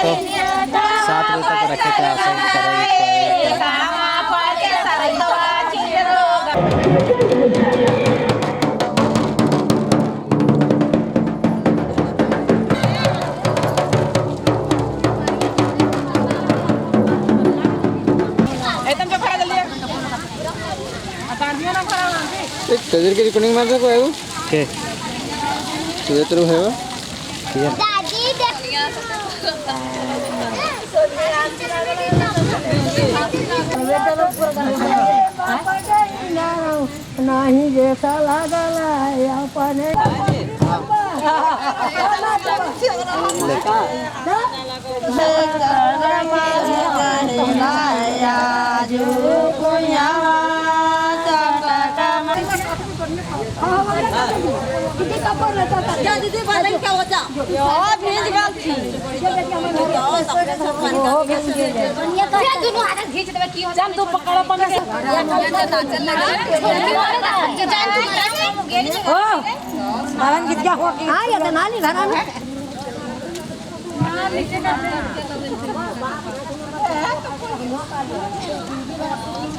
तो 7 बजे तक रखे थे आप सब तेजर के रिकॉर्डिंग मार को है वो के तुझे तो है वो नहीं जैसा लागला अपने दीदी बालन क्या होता भेज गलती दोनों हाथ खींच देबे की हो जान तू पकड़ पन के नाचन लगे ओ बालन गीत क्या हो हां ये तो नानी घर में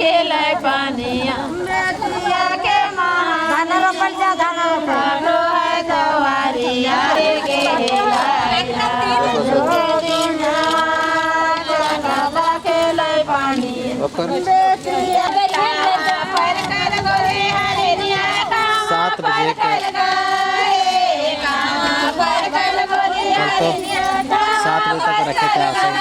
केले पानिया मेटिया के मां धान रोपल जा धान रोपल है दवारिया रे केला केले पानिया मेटिया पर कर गोरे हरिया 7 बजे के पर कर गोरे हरिया 7 बजे तक रखे थे आप सब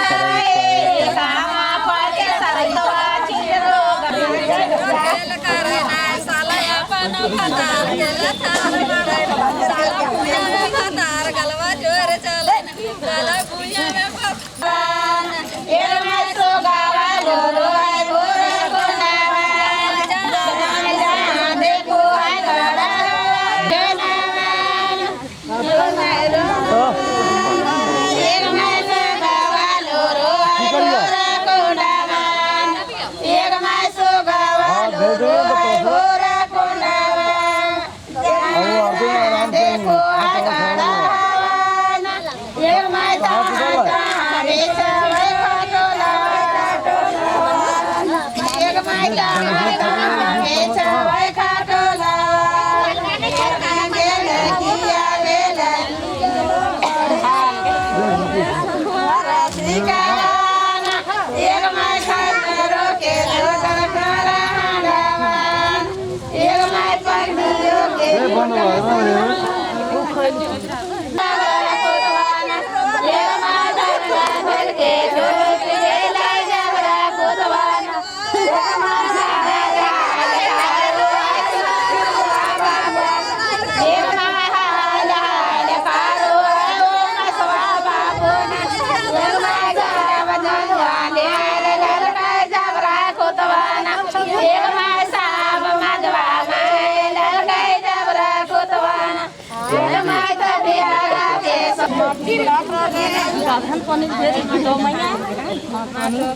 साधन पनीर भेज दो मैया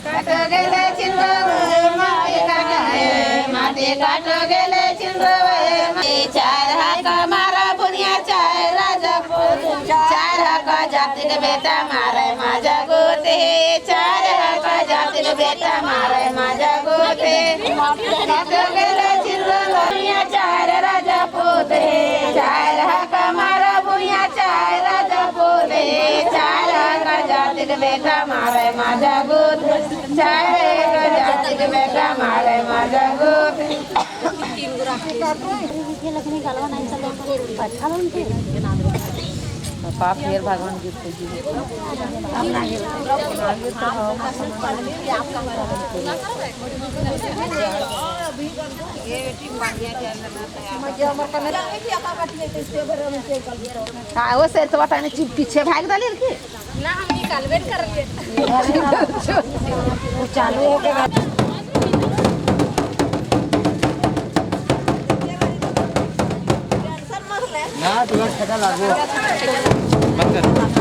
काट गेले चिंदवे माय काटे माते काट गेले चिंदवे चार हाथ मारा बुनिया चार राजा चार हाथ जाति के बेटा मारे माजा गोते चार हाथ जाति के बेटा मारे माजा गोते काट गेले चिंदवे चार राजा पोते चार हाथ मारा बुनिया चार राजा पोते चार जाति के बेटा मारे माजा गोत चाहे जाति के बेटा मारे माजा गोत पाप फिर भगवान की पूजी वो से तो बताने पीछे भाग डाले के ना हम निकालबे कर लिए चालू हो गया ना तुला ठेका लागो बंद कर